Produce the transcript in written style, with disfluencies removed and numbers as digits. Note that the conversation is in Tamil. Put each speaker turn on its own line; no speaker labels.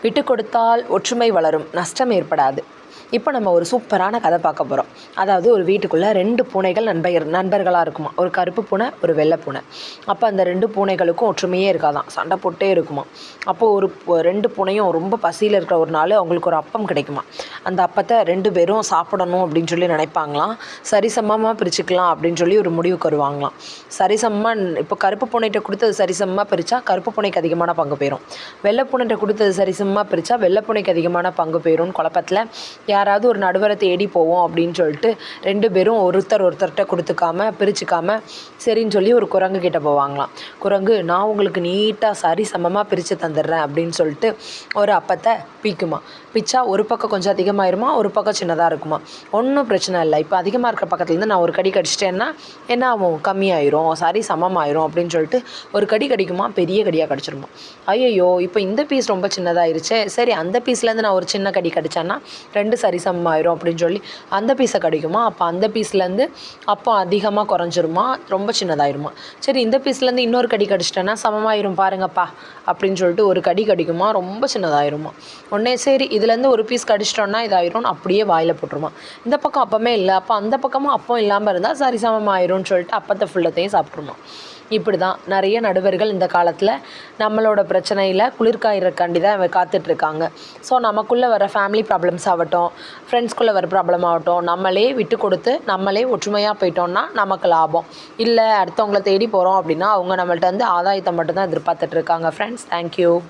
விட்டு கொடுத்தால் ஒற்றுமை வளரும், நஷ்டம் ஏற்படாது. இப்போ நம்ம ஒரு சூப்பரான கதை பார்க்க போகிறோம். அதாவது ஒரு வீட்டுக்குள்ளே 2 பூனைகள் நண்பர்களாக இருக்குமா. ஒரு கருப்பு பூனை, ஒரு வெள்ளை பூனை. அப்போ அந்த 2 பூனைகளுக்கும் ஒற்றுமையே இருக்காதான், சண்டை போட்டே இருக்குமா. அப்போது ஒரு 2 பூனையும் ரொம்ப பசியில் இருக்கிற ஒரு நாள் அவங்களுக்கு ஒரு அப்பம் கிடைக்குமா. அந்த அப்பத்தை 2 பேரும் சாப்பிடணும் அப்படின்னு சொல்லி நினைப்பாங்களாம். சரிசமமாக பிரிச்சுக்கலாம் அப்படின்னு சொல்லி ஒரு முடிவுக்கு வருவாங்களாம். சரிசமமாக இப்போ கருப்பு பூனைகிட்ட கொடுத்தது சரிசமமாக பிரித்தா கருப்பு பூனைக்கு அதிகமான பங்கு போயிடும். வெள்ளை பூனைகிட்ட கொடுத்தது சரிசமமாக பிரித்தா வெள்ளை பூனைக்கு அதிகமான பங்கு போயிடும்னு குழப்பத்தில் யாராவது ஒரு நடுவரை தேடி போவோம் அப்படின்னு சொல்லிட்டு 2 பேரும் ஒருத்தர்கிட்ட கொடுத்துக்காம பிரிச்சுக்காம சரின்னு சொல்லி ஒரு குரங்கு கிட்டே போவாங்களாம். குரங்கு, நான் உங்களுக்கு நீட்டாக சரி சமமாக பிரித்து தந்துடுறேன் அப்படின்னு சொல்லிட்டு ஒரு அப்பத்தை பிக்குமா. பிச்சா ஒரு பக்கம் கொஞ்சம் அதிகமாயிருமா, ஒரு பக்கம் சின்னதாக இருக்குமா. ஒன்றும் பிரச்சனை இல்லை. இப்போ அதிகமாக இருக்கிற பக்கத்துலேருந்து நான் ஒரு கடி கடிச்சிட்டேன்னா என்ன ஆகும், கம்மியாயிரும், சரி சமமாயிரும் அப்படின்னு சொல்லிட்டு ஒரு கடி கடிக்குமா, பெரிய கடியாக கடிச்சிருமா. ஐயோ, இப்போ இந்த பீஸ் ரொம்ப சின்னதாகிருச்சே, சரி அந்த பீஸ்லேருந்து நான் ஒரு சின்ன கடி கடிச்சேன்னா 2 சரிசமமாயிரும் அப்படின்னு சொல்லி அந்த பீஸை கடிக்குமா. அப்போ அந்த பீஸ்லேருந்து அப்போ அதிகமாக குறைஞ்சிருமா, ரொம்ப சின்னதாயிருமா. சரி இந்த பீஸ்லேருந்து இன்னொரு கடி கடிச்சிட்டேன்னா சமமாயிரும் பாருங்கப்பா அப்படின்னு சொல்லிட்டு ஒரு கடி கடிக்குமா, ரொம்ப சின்னதாயிருமா. உடனே சரி இதுலேருந்து ஒரு பீஸ் கடிச்சிட்டோன்னா இதாயிரும், அப்படியே வாயில் போட்டுருமா. இந்த பக்கம் அப்பமே இல்லை, அப்போ அந்த பக்கமும் அப்பம் இல்லாமல் இருந்தால் சரிசமமாயிரும்னு சொல்லிட்டு அப்பத்தை ஃபுல்லத்தையும் சாப்பிட்ருமா. இப்படி தான் நிறைய நடுவர்கள் இந்த காலத்தில் நம்மளோட பிரச்சனையில் குளிர்காயிறக்காண்டி தான் காத்துட்ருக்காங்க. ஸோ நமக்குள்ளே வர ஃபேமிலி ப்ராப்ளம்ஸ் ஆகட்டும், ஃப்ரெண்ட்ஸ்குள்ளே வர ப்ராப்ளம் ஆகட்டும், நம்மளே விட்டு கொடுத்து நம்மளே ஒற்றுமையாக போயிட்டோம்னா நமக்கு லாபம். இல்லை அடுத்தவங்கள தேடி போகிறோம் அப்படின்னா அவங்க நம்மள்ட்ட வந்து ஆதாயத்தை மட்டும்தான் எதிர்பார்த்துட்ருக்காங்க. Friends, thank you.